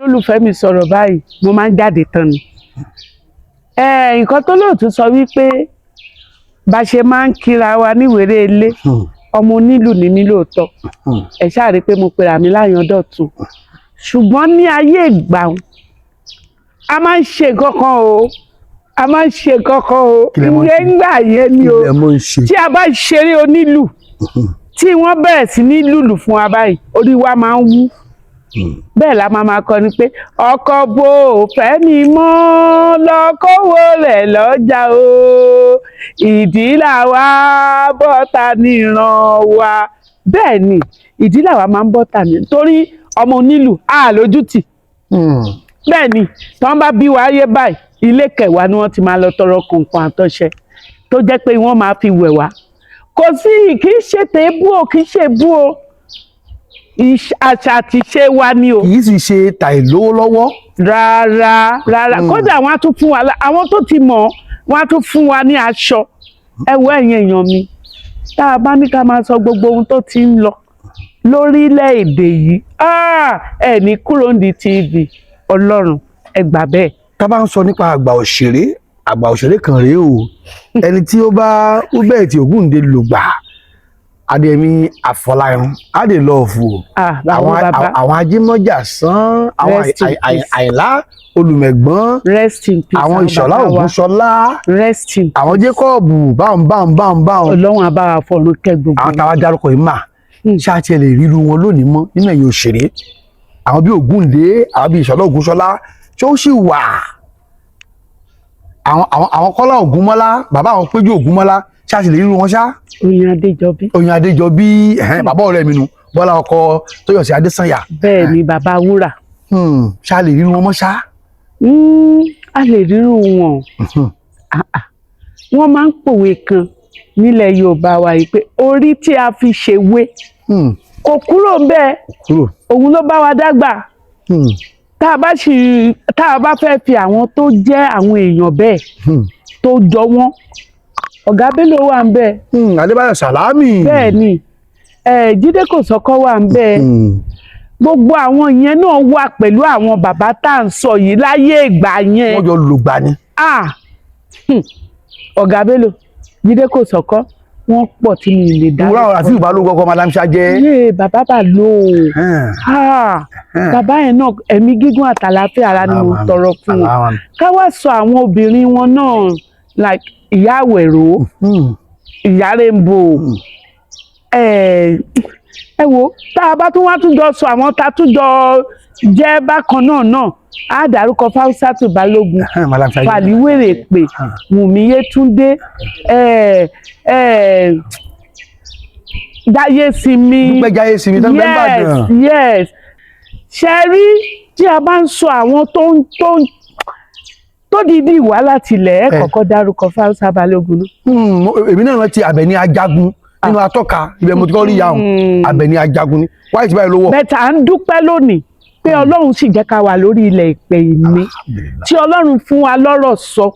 lólùfẹ́ mi sọ̀rọ̀ báyìí mo máa ń jáde tán ni. Nǹkan tó lóòtú sọ wípé bá ṣe máa ń kíra wa níwèrè ilé ọmọ onílù ní mí lóòótọ́ ẹ ṣáà rí pé mo pera mi láyàn dọ̀tun ṣùgbọ́n ní ayé ìgbà a máa ń ṣe kankan o a máa ń ṣe kankan o ìyẹn ńgbà yẹn ni o tí a bá ṣeré onílù tí wọ́n bẹ̀rẹ̀ sí ní lùlù fún wa báyìí orí wa máa ń wú bẹ́ẹ̀ la máa kọ ni pé ọkọ bò fẹ́ mi mọ́ lọ́kọ́wọ́ rẹ̀ lọ́jà o ìdí làwa bọ́ta níran wa bẹ́ẹ̀ ni ìdí làwa máa ń bọ́ta ní torí ọmọ onílù lójútì bẹ́ẹ̀ ni tí wọ́n bá bí wa ayé báyìí ilé kẹwàá ni wọ́n ti máa lọ tọrọ kọ̀ọ̀kan àtọ́ṣẹ tó jẹ́ pé wọ́n máa fi wẹ̀ wá kò sí kì í ṣe tèébú o kì í ṣe bú o àṣà àti ṣe wa ni o. kì í sì ṣe tàìlówó lọ́wọ́. rárá kódà wọn á tún fún wa àwọn tó ti mọ̀ wọn á tún fún wa ní aṣọ ẹ wo ẹ̀yin èèyàn mi tá a bá ní ká máa sọ gbogbo ohun tó ti ń lọ lórílẹ̀‐èdè yìí ẹ ní kúrò ní TV Ọlọ́run ẹ gbà bẹ́ẹ̀. tá a bá ń sọ nípa àgbà òṣèré kan rèé o ẹni tí ó bá Hubert Ògúndé lò gbà Adéyẹmí Afọláyan adélọ́ọ̀fù àwọn ajímọ́jà sán àwọn àyìnlá olùmẹ̀gbọ́n àwọn ìṣọ̀lá ògúnṣọlá àwọn Jacob báwọn. Ọlọ́run àbára fọ̀run kẹ́ gbogbo. àwọn táwa dárúkọ yìí mà ṣáàtì ẹ lè ríru wọn lónìí mọ́ nínú ẹ̀yìn òṣèré àwọn bíi Ògúndé àwọn bíi ìṣọ̀lá ògúnṣọlá tí ó sì wà àwọn Kọ́lá Ògúnmọ́lá bàbá àwọn Péjú Ògúnmọ́lá ṣáàtì lè ríru wọn ṣá. Oyin Adéjọbí bàbá ọ̀rẹ́ mi nu Bọ́lá ọkọ Tóyọ̀sí Adésànyà. bẹ́ẹ̀ ni bàbá wúrà. ṣá lè ríru wọn mọ́ ṣá. a lè ríru wọn wọ́n máa ń pòwe kan nílẹ̀ Yorùbá wa yìí pé orí tí a fi ṣèwé kò kúrò bẹ́ẹ̀ òun ló bá wa dágbà tá a bá fẹ́ fi àwọn tó jẹ́ àwọn èèyàn bẹ́ẹ̀ tó jọ wọ́n Ọ̀gá Bello wà ń bẹ. Adébáyọ̀ Sàlámì. bẹ́ẹ̀ ni Jídé Kòsọ́kọ́ wà ń bẹ. gbogbo àwọn yẹn náà wà pẹ̀lú àwọn bàbá tá à ń sọ yìí láyé ìgbà yẹn. wọ́n jọ lògbà ni. Ọ̀gá Bello Jídé Kòsọ́kọ́ wọ́n pọ̀ tí mi lè dá. wúrà àti ìbálò kọ́kọ́ Madam Ṣajẹ́. yé bàbá bà lò ó. bàbá yẹn náà ẹ̀mí gígùn àtàlàfíà ara ni mo tọrọ fún wọn. ká wá sọ àwọn obìnrin wọn náà like Ìyá Àwẹ̀ró Ìyá Rainbow ẹ wo tá a bá tún wá tún jọ sọ àwọn tá a tún jọ jẹ́ bákan náà á dárúkọ Fáúsátù Balógun Fàlíwèrè pé Wùmí Yétúndé Jáyésìmí Dúpẹ́ Jáyésìmí tó ń bẹ Ìbàdàn. yes ṣe rí tí a bá ń sọ àwọn tó dìídì wá láti ilẹ̀ ẹ̀ kọ́kọ́ dárúkọ Fáúsá Balógun náà. èmi náà rántí Àbẹ̀ní Ajagun nínú atọ́ka ibẹ̀ mo ti kọ́ rí ìyá òun Àbẹ̀ní Ajagun ni wáyé tí báyìí ló wọ̀. bẹ́ẹ̀ à ń dúpẹ́ lónìí pé Ọlọ́run sì jẹ́ ká wà lórí ilẹ̀ ìpè ìmí tí Ọlọ́run fún wa lọ́rọ̀ sọ.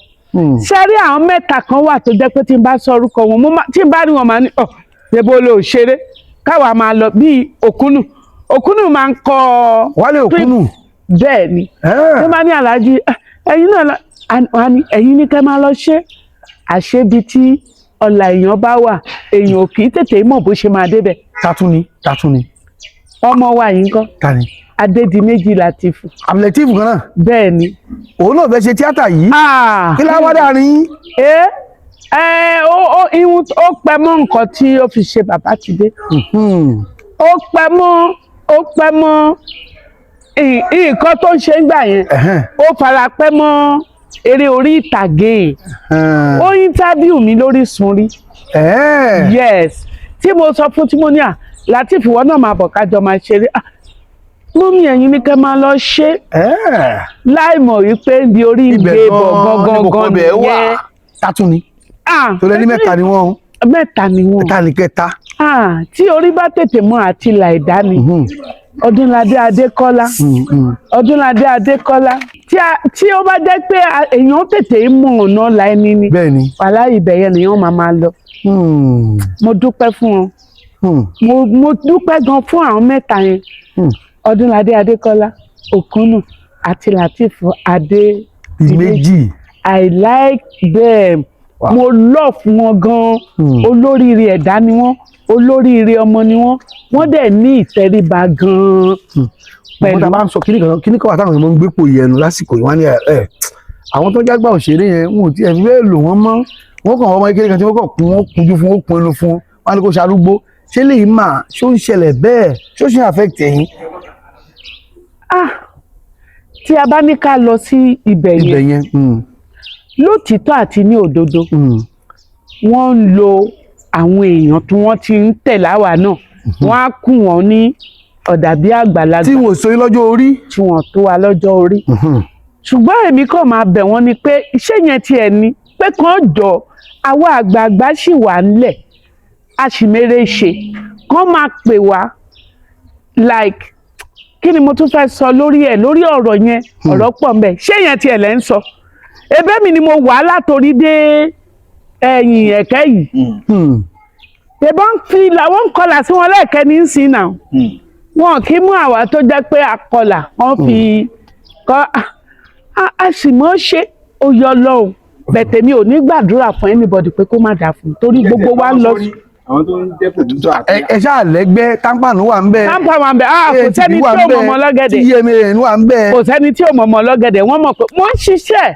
ṣé rí àwọn mẹ́ta kan wà tó jẹ́ pé tí n bá sọ orúkọ wọn tí n bá rí wọn máa ní ṣebo ló ṣeré káwa máa lọ bíi Òkúnù máa ń kọ Wálé Òkúnù bẹ́ẹ̀ ni ṣé máa ní Aláàjì ẹ̀yin náà ẹ̀yin ní kẹ́ máa lọ ṣe àṣebi tí ọ̀la èèyàn bá wà èèyàn ò kì í tètè mọ̀ bó ṣe máa débẹ̀. Tátúni. ọmọ wa yìí ń kọ́. Tani. Adédìméjì Látìfù. Látìfù kan náà. bẹ́ẹ̀ ni. òun náà fẹ́ ṣe tíátà yìí. kí láwá dárin. ó pẹ́ mọ́ nǹkan tí ó fi ṣe Bàbá Tidé. ó pẹ́ mọ́ nǹkan tó ń ṣe ń gbà yẹn ó fara pẹ́ mọ́ eré orí ìtàgé ó íńtábíù mi lórí Orísun rí yes tí mo sọ fún tí mo ní Látìfù wọn náà máa bọ̀ kájọ máa ṣeré mọ́mí ẹ̀yin ní kẹ́ máa lọ ṣe láì mọ̀ wípé ibi orí ìgbé bọ̀ gangan nìyẹn. Tátúni tó lẹ́ni mẹ́ta ni wọ́n. mẹ́ta ni wọ́n. mẹ́ta ni kẹta. tí orí bá tètè mọ́ àti làìdá ni. Ọdúnládé Adékọ́lá Ọdúnládé Adékọ́lá tí ó bá jẹ́ pé èèyàn tètè mọ̀ ọ̀nà la ẹni ni wàhálà ibẹ̀ yẹn nìyẹn máa lọ. mo dúpẹ́ fún wọn mo dúpẹ́ gan fún àwọn mẹ́ta yẹn Ọdúnládé Adékọ́lá Òkúnnù àti Lateef Adédìméjì. I like them. Wow. Mo love wọn gan. Olóríire ẹ̀dá ni wọ́n, olóríire ọmọ ni wọ́n, wọ́n dẹ̀ ní ìtẹríba gan. Pẹ̀lú tá bá ń sọ kíní kan wà táwọn èèyàn ń gbé pò yẹnu lásìkò yìí wọ́n ní àwọn tó jágbá òṣèré yẹn wọn ò tiẹ̀ fi bẹ́ẹ̀ lò wọ́n mọ́ wọ́n kàn ọmọ kékeré kan tí wọ́n kàn kún wọ́n kunjú fún wọ́n pinnu fún wọn ní kó ṣarúgbó ṣé lè mà ṣó ń ṣẹlẹ̀ bẹ́ẹ̀ ṣó ṣe affect ẹ̀yin. Tí a bá ní ká lọ sí ibẹ̀ yẹn lótìítọ́ àti ní òdodo wọ́n ń lo àwọn èèyàn tí wọ́n ti ń tẹ̀ láwa náà wọ́n á kù wọ́n ní ọ̀dà bí àgbàlagbà tí wọ́n so lọ́jọ́ orí tí wọ́n tó wa lọ́jọ́ orí. Ṣùgbọ́n èmi kàn máa bẹ̀ wọ́n ni pé iṣẹ́ yẹn tiẹ̀ ní pé kàn jọ àwa àgbààgbà sì wà ńlẹ̀ a sì mèrè ṣe kàn máa pè wá like kí ni mo tún fẹ́ sọ lórí ọ̀rọ̀ yẹn ọ̀rọ̀ pọ̀ mbẹ̀ ṣé yẹn tiẹ̀ lẹ́ ń sọ ebe mi ni mo wà látòrí dé ẹ̀yìn ẹ̀kẹ́ yìí ìbọn fi làwọn ń kọlà sí wọn lẹ́ẹ̀kẹ́ ní ìsìn náà wọn kì í mú àwa tó jẹ́ pé akọlà wọ́n fi kọ́ a sì mọ́ ṣe oyè ọlọ́run bẹ̀tẹ̀ mi ò ní gbàdúrà fún anybody pé kó má dà fún torí gbogbo wa ń lọ. àwọn tó ń jẹ́ pòdúsọ àti. ẹ ṣáà lẹ́gbẹ́ támpánù wà ń bẹ. támpánù wà ń bẹ kò sẹ́ni tí ò mọ̀ ọmọ lọ́gẹ̀dẹ̀ tmn wà ń bẹ. kò sẹ́ni tí ò mọ̀ ọmọ lọ́gẹ̀dẹ̀ wọ́n mọ̀ pé wọ́n ń ṣiṣẹ́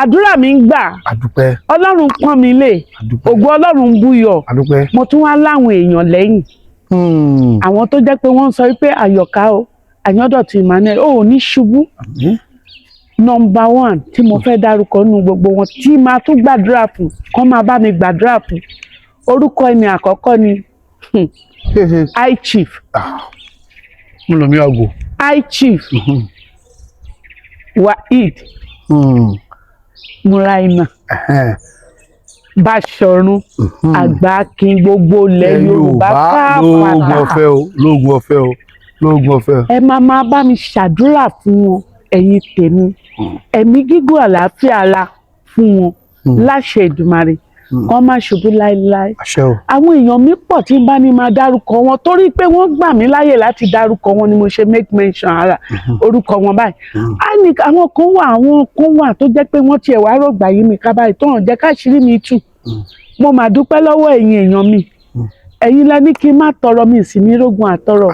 àdúrà mi ń gbà àdúpẹ́ ọlọ́run pọ́n mi lé ògo ọlọ́run ń búyọ̀ àdúpẹ́ mo tún wá láwọn èèyàn lẹ́yìn àwọn tó jẹ́ pé wọ́n sọ pé àyọ̀ká o àyàndọ̀tún Emmanuel ò ní ṣubú number one tí mo fẹ́ dárúkọ nínú gbogbo wọn tí máa tún gbàdúrà fún kán máa bá mi gbàdúrà fún orúkọ ẹni àkọ́kọ́ ni high chief mo lò mí ọgò high chief Waheed Muraina Báṣọ̀run Àgbàkin gbogbo ilẹ̀ Yorùbá káàpàtà lóògùn ọ̀fẹ́ o. Ẹ máa bá mi ṣàdúrà fún wọn ẹ̀yin tèmi ẹ̀mí gígùn àlàáfíà ara fún wọn láṣẹ Èdùmàrè kán má ṣubú láéláé. Àwọn èèyàn mi pọ̀ tí n bá ní máa dárúkọ wọn torí pé wọ́n gbà mí láyè láti dárúkọ wọn ni mo ṣe make mention ara orúkọ wọn báyìí. Àwọn kan wà tó jẹ́ pé wọ́n tiẹ̀ wá rọ̀gbà yìí mi ká báyìí tó hàn jẹ́ káṣírí mi tù. Mo mà dúpẹ́ lọ́wọ́ ẹ̀yin èèyàn mi. Ẹ̀yin la ní kí n má tọrọ mi sí ní rógun àtọrọ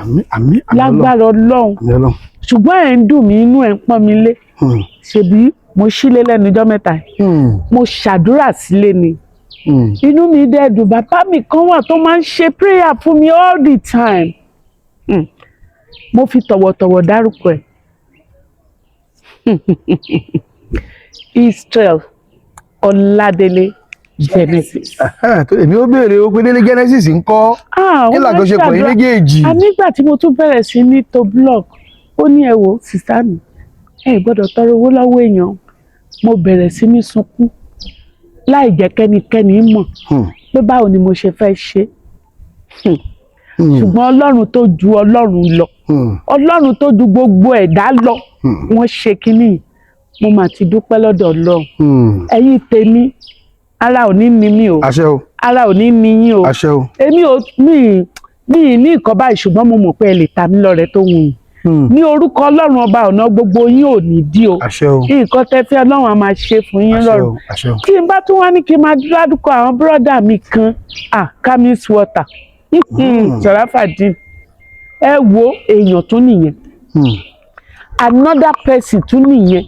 lágbára Ọlọ́run. Ṣùgbọ́n ẹ̀ ń dùn mí inú ẹ̀ ń pọ́n mi lé. Ṣèbí mo sílé lẹ́nu ọjọ́ mẹ́ta yìí. Mo ṣàdúrà sílé ni. Inú mi dẹ̀ dùn bàbá mi kan wà tó máa ń ṣe prayer fún mi all the time. Mo fi tọ̀wọ̀tọ̀wọ̀ dárúkọ ẹ̀. Israel Ọládélé Genesis. Èmi ó béèrè ó pé Délé Genesis ń kọ́ kí làjọṣepọ̀ yín méjèèjì. Nígbà tí mo tún bẹ̀rẹ̀ sí ní to blog ó ní ẹ wò sísá mi ẹ gbọ́dọ̀ tọrọ owó lọ́wọ́ èèyàn mo bẹ̀rẹ̀ sí ní sunkún láì jẹ́ kẹ́nikẹ́ni mọ̀ pé báwo ni mo ṣe fẹ́ ṣe ṣùgbọ́n Ọlọ́run tó ju Ọlọ́run lọ Ọlọ́run tó ju gbogbo ẹ̀dá lọ wọ́n ṣe kínní mo mà ti dúpẹ́ lọ́dọ̀ Ọlọ́run ẹ̀yin tèmi ara ò ní ni mí o ara ò ní ni yín o èmi ò ní nǹkan báyìí ṣùgbọ́n mo mọ̀ pé ẹ lè ta mí lọ́rẹ tó wù yín ní orúkọ Ọlọ́run ọba ọ̀nà gbogbo yín ò ní dí o nǹkan tẹ́ fẹ́ Ọlọ́run á máa ṣe fún yín rọrùn kí n bá tún wá ní kí n máa dúrádúkọ àwọn bírọ́dà mi kan Camis Water Sharafadeen ẹ wo èèyàn tún nìyẹn another person tún nìyẹn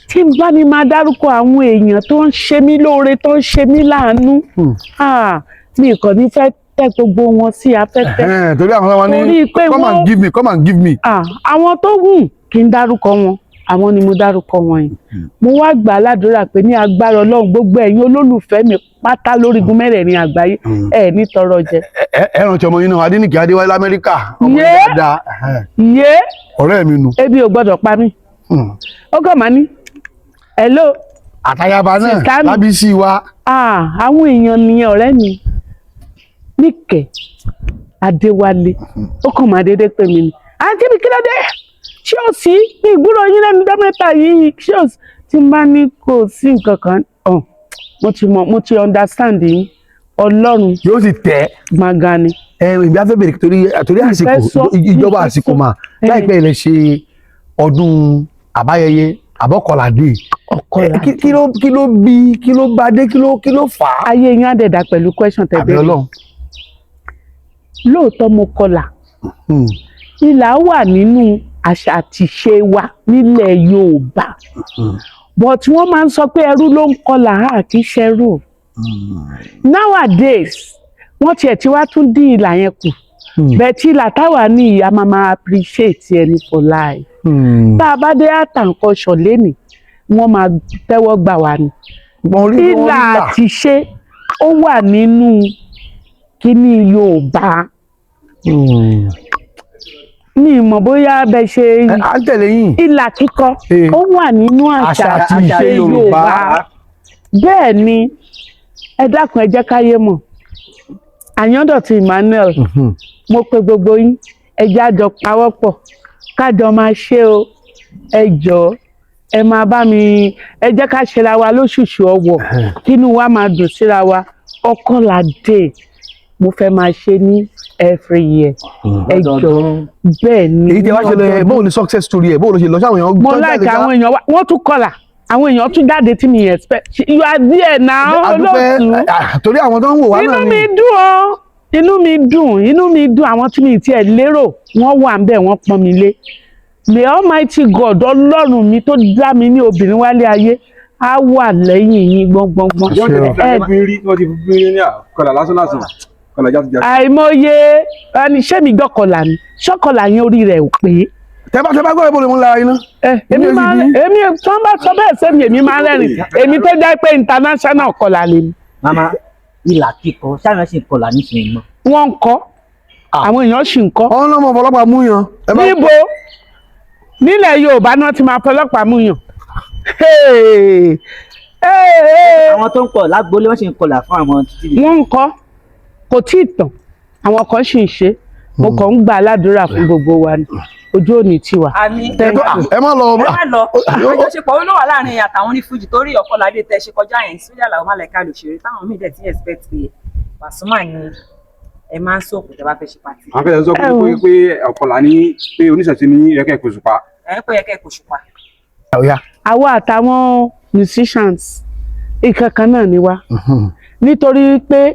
tí n bá ní máa dárúkọ àwọn èèyàn tó ń ṣe mí lóore tó ń ṣe mí láàánú mi kàn ní fẹ́ tẹ gbogbo wọn sí afẹ́fẹ́ torí àwọn ọmọ ní come and give me. àwọn tó wù kí n dárúkọ wọn àwọn ni mo dárúkọ wọn yìí mo wá gbà ládùúrà pé ní agbára Ọlọ́run gbogbo ẹ̀yin olólùfẹ́ mi pátá lórígun mẹ́rẹ̀ẹ̀rin àgbáyé ẹ ní tọrọ jẹ. ẹ rántí ọmọ yín náà Adéníkè Adéwálé l'Amẹ́ríkà ọmọ yín dáadáa. ọ̀rẹ́ mi nu. ebi ò gbọ́dọ̀ pa mí. ó kàn máa ní hello. àtàyàbá náà lábísí wa. àwọn èèyàn nìyẹn ọ̀rẹ́ mi Níkẹ́ Adéwálé ó kàn máa dédé pè mí ni àǹtí mi kí ló dé ṣé o sí ní ìgbúrò yín lẹ́nu dọ́mẹ́ta yìí ṣé o tí n bá ní kò sí nǹkan kan mo ti understand yín Ọlọ́run yóò sì tẹ̀. gbọ̀ngàn ni. Ìgbà fẹ́ bèrè torí àsìkò ìjọba àsìkò mà láìpẹ́ ilẹ̀ ṣe ọdún àbáyẹyẹ àbọ̀kọ̀ládé. Kí ló bí kí ló bá dé kí ló fà á. ayé yín á dẹ̀dà pẹ̀lú question tẹ́ bẹ̀rẹ̀. lóòótọ́ mo kọlà ìlà wà nínú àṣà àti ìṣe wa nílẹ̀ Yorùbá but wọ́n máa ń sọ pé ẹrú ló ń kọlà kì í ṣẹrú. Nowadays wọ́n tiẹ̀ tí wá tún dín ìlà yẹn kù bẹ́ẹ̀ tí ìlà táwa ní ìyá máa appreciate ẹni for life. tá a bá dé àtàǹkọ ṣọ̀lẹ́nì wọ́n máa tẹ́wọ́ gbà wá ni. ìlà àti ṣe ó wà nínú kíní Yorùbá. mi mọ̀ bóyá bẹ ṣe ìlà kíkọ ó wà nínú àṣà àti ìṣe Yorùbá. bẹ́ẹ̀ ni ẹ dákun ẹ jẹ́ káyé mọ̀. Àyándọ̀tun Emmanuel mo pe gbogbo yín ẹ jẹ́ àjọ pawọ́pọ̀ kájọ máa ṣe o. ẹ jọ̀ọ́ ẹ máa bá mi ẹ jẹ́ ká ṣera wa lóṣùṣù ọwọ̀ kínú wa máa dùn síra wa. Ọkọládé mo fẹ́ máa ṣe ní every year. ẹ jọ̀ọ́ bẹ́ẹ̀ ni. èyí tí wàá ṣe lọ bóun ni success story ẹ bóun ló ṣe lọ sí àwọn èèyàn. mo like àwọn èèyàn wọ́n tún kọlà àwọn èèyàn tún jáde tí mi expect you are there now olóòtú. torí àwọn tó ń wò wá náà ni. inú mi dùn ọ́ inú mi dùn àwọn tí mi tiẹ̀ lérò wọ́n wà ńbẹ̀ wọ́n pọ́n mi lé. May Almighty God Ọlọ́run mi tó dá mi ní obìnrin wálé ayé á wà lẹ́yìn yín gbọ́ngbọ́ngbọ́n. àìmọye ṣé mi gbọ́kọ̀là ni ṣọ́kọ̀là yẹn orí rẹ̀ ò pé. tẹ́bá gbọ́ ìbò lè mú lára iná. èmi tí wọ́n bá sọ bẹ́ẹ̀ sẹ́mi èmi máa ń rẹ́rìn èmi tó jẹ́ pé international kọlà lè mi. mama ìlà kíkọ sáyẹn sì kọlà nísìnyí mọ. wọ́n ń kọ́ àwọn èèyàn sì ń kọ́. ọ̀hún náà mọ̀ ọlọ́pàá mú yan. níbo nílẹ̀ Yorùbá náà ti máa fọlọ́pàá mú yàn. àwọn tó ń kọ lágboolé wọ́n sì ń kọlà fún àwọn títí. wọ́n ń kọ́ kò tí ì tàn àwọn kan sì ń ṣe mo kàn ń gbà aládùúrà fún gbogbo wa ni ojú òní tiwa. ẹ má lọ. àjọṣepọ̀ ló wà láàrin àtàwọn onífújì torí Ọkọládé tẹ ṣe kọjá yẹn sílẹ̀ làwọn Málẹ̀ká lòṣèré táwọn míì dẹ̀ ti expect pé Pasuma ni ẹ máa ń sọ̀kù tẹ bá fẹ́ ṣe pàtì. àwọn fẹ́ẹ́ sọ pé Ọkọlá ní pé oníṣẹ̀ṣe ní ẹ̀kẹ́ ìpòṣùpá. pé ẹ̀kẹ́ ìpòṣùpá. àwa àtàwọn musicians ìkankan náà ni wá nítorí pé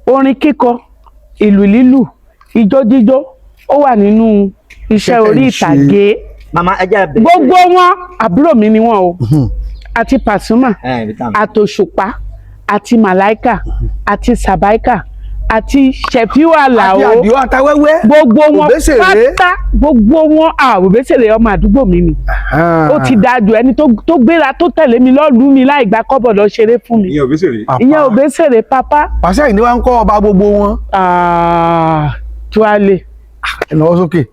orin kíkọ ìlù lílù ijó jíjó ó wà nínú iṣẹ́ orí ìtàgé. mama ẹ jẹ́ bẹ̀rẹ̀. gbogbo wọn àbúrò mi ni wọn o àti Pasuma àtòṣùpá àti Màláíkà àti Sàbáíkà àti Ṣẹ̀fíù Àlàó àti Àdìó Àtàwẹ́wẹ́ gbogbo wọn pátá gbogbo wọn Òbésèré ọmọ àdúgbò mi ni ó ti dájú ẹni tó gbéra tó tẹ̀lé mi lọ́ọ̀lù mi láì gba kọ́bọ̀ lọ ṣeré fún mi ìyẹn Òbésèré pápá. pàṣẹ ìní wa ń kọ́ ọba gbogbo wọn. Tuale. ìnáwó sókè.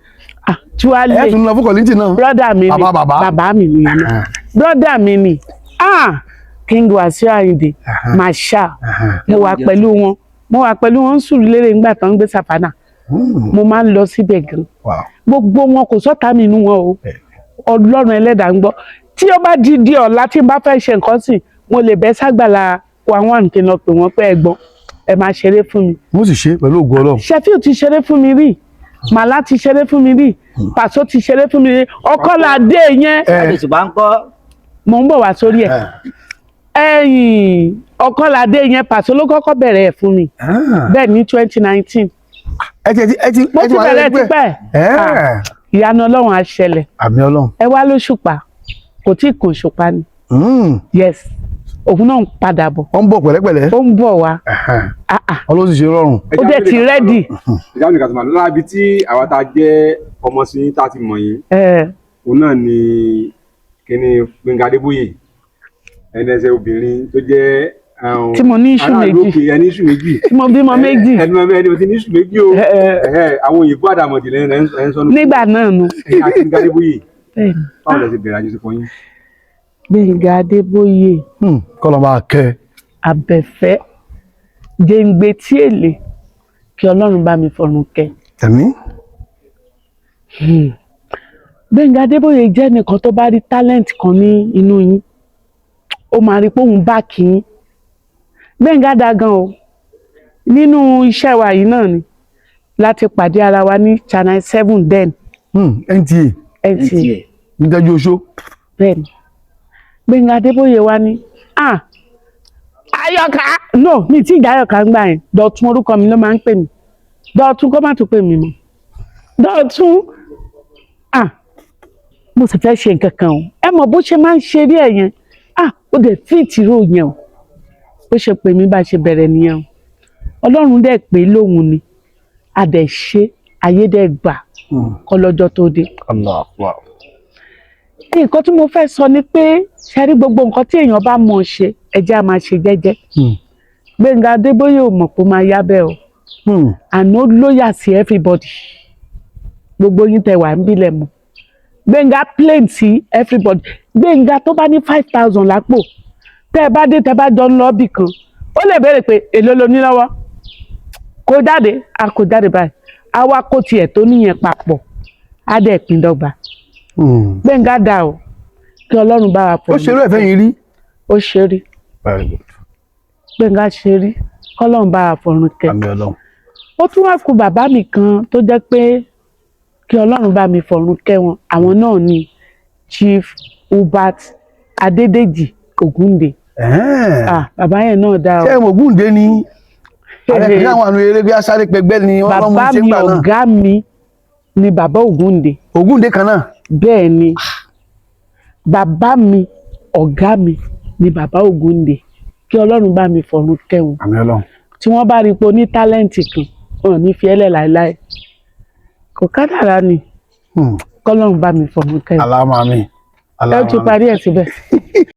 Tuale. ẹ tún lọ fún kọ́lìntì náà. brọ́dà mi ni bàbá mi ni brọ́dà mi ni King Wasiu Ayinde Marshal mo wà pẹ̀lú wọn Surulere ńgbà tán ń gbé Savannah mo máa ń lọ síbẹ̀ gan gbogbo wọn kò sọ́ta mi inú wọn o Ọlọ́run ẹlẹ́dàá ń gbọ́ tí ó bá di ọ̀la tí n bá fẹ́ ṣe nǹkan sí mo lè bẹ́ ságbàlá àwọn kí n lọ pè wọ́n pé ẹ̀gbọ́n ẹ máa ṣeré fún mi. mo sì ṣe pẹ̀lú ògo Ọlọ́run. Ṣẹ̀fíù ti ṣeré fún mi rí Màlá ti ṣeré fún mi rí Pàṣọ ti ṣeré fún mi rí Ọkọládé yẹn. àdìsùbá ń kọ́. mo ń bọ̀ wá sórí ẹ̀ ẹ̀yìn Ọkọládé yẹn Pàṣọ ló kọ́kọ́ bẹ̀rẹ̀ ẹ̀ fún mi bẹ́ẹ̀ ní 2019. mo ti bẹ̀rẹ̀ tipẹ́ ìyanu Ọlọ́run á ṣẹlẹ̀. àmín Ọlọ́run. ẹ wá lóṣùpá kò tí ì kò ṣùpá ni. yes òun náà ń padà bọ̀. ó ń bọ̀ pẹ̀lẹ́pẹ̀lẹ́. ó ń bọ̀ wá. Ọlọ́run sì ṣe rọrùn. ó dẹ̀ ti rẹ́dì. ìjà mi kàtúmọ̀ lára ibi tí àwa ta jẹ́ ọmọ sí tá a ti mọ̀ yín. òun náà ni kíní Gbénga Adébóyè ẹni ẹsẹ̀ obìnrin tó jẹ́ tí mo ní iṣu méjì ẹni iṣu méjì tí mo bímọ méjì ẹni tí ní iṣu méjì o àwọn òyìnbó àdàmọ̀dì lẹ́yìn ẹ̀ ń sọ́nù. nígbà náà nu. àti Gbénga Adébóyè báwo lẹ ti bẹ̀rẹ̀ àjọṣepọ̀ yín. Gbénga Adébóyè kọ́lọ́ máa kẹ́. Abẹ́fẹ́ jẹ́ǹgbé tí èlé kí Ọlọ́run bá mi fọ̀run kẹ́. tẹ̀mí. Gbénga Adébóyè jẹ́ nìkan tó bá rí talent kan ní inú yín ó máa rí pé òun bá kì í Gbénga dá gan o nínú iṣẹ́ wa yìí náà ni láti pàdé ara wa ní Channel 7 then. NTA. nígbàjú oṣó. bẹ́ẹ̀ni Gbẹ́ngà Adébóyè wa ní Ayọ̀ká no mi tí ìjà Ayọ̀ká ń gbà yẹn Dọ̀tun orúkọ mi ló máa ń pè mí Dọ̀tun kó má tún pè mí mọ́ Dọ̀tun mo sì fẹ́ ṣe nǹkan kan o ẹ mọ̀ bó ṣe máa ń ṣe rí ẹ̀ yẹn ó dẹ̀ fíìtì ró yẹn o bó ṣe pè mí bá ṣe bẹ̀rẹ̀ nìyẹn o Ọlọ́run dẹ̀ pé lóhun ni a dẹ̀ ṣe ayé dẹ̀ gbà kọ́lọ́jọ́ tó dé. Nǹkan tí mo fẹ́ sọ ni pé ṣe rí gbogbo nǹkan tí èèyàn bá mọ̀ ṣe ẹ jẹ́ á máa ṣe jẹ́jẹ́. Gbẹ́ngà Adébóyè ò mọ̀ pé ó máa yá bẹ́ẹ̀ o àná lóyà sí everybody gbogbo yín tẹ wà ń bílẹ̀ mọ́ Gbẹ́ngà plain sí everybody Gbẹ́ngà tó bá ní 5,000 lápò tẹ́ ẹ bá dé tẹ́ bá jọ ń lọ bì kan ó lè béèrè pé èló lo ní lọ́wọ́ kó jáde a kó jáde báyìí a wá kó tiẹ̀ tó níyẹn papọ̀ á dẹ̀ pín dọ́gba. Gbẹ́ngà dà o kí Ọlọ́run bá wa pọ̀. ó ṣerú ẹ̀fẹ́ yìí rí. ó ṣe rí. Gbẹ́ngà ṣe rí kọ́lọ́run bá wa fọ̀run kẹ́. ó tún wá kù bàbá mi kan tó jẹ́ pé kí Ọlọ́run bá mi fọ̀run kẹ́ wọn àwọn náà ni Chief Hubert Adédèjì Ògúndé. bàbá yẹn náà dá o. ṣé Ògúndé ni ààrẹ kí àwọn àrùn eré bí asáré pẹgbẹ́ ni wọ́n mú ṣe ń gbà náà. bàbá mi ọ̀gá mi ni bàbá Ògúndé. Ògúndé kan náà. bẹ́ẹ̀ ni bàbá mi ọ̀gá mi ni bàbá Ògúndé kí Ọlọ́run bá mi fọ̀run kẹ́ wọn. àmín Ọlọ́run. tí wọ́n bá rí i pé oní tálẹ́ǹtì kan wọn ò ní fi ẹ́lẹ̀ láéláé kò kádàrá ni kọ́lọ́run bá mi fọ̀run kẹ́ wọn. aláàmà mi. ẹ ti parí ẹ̀ síbẹ̀.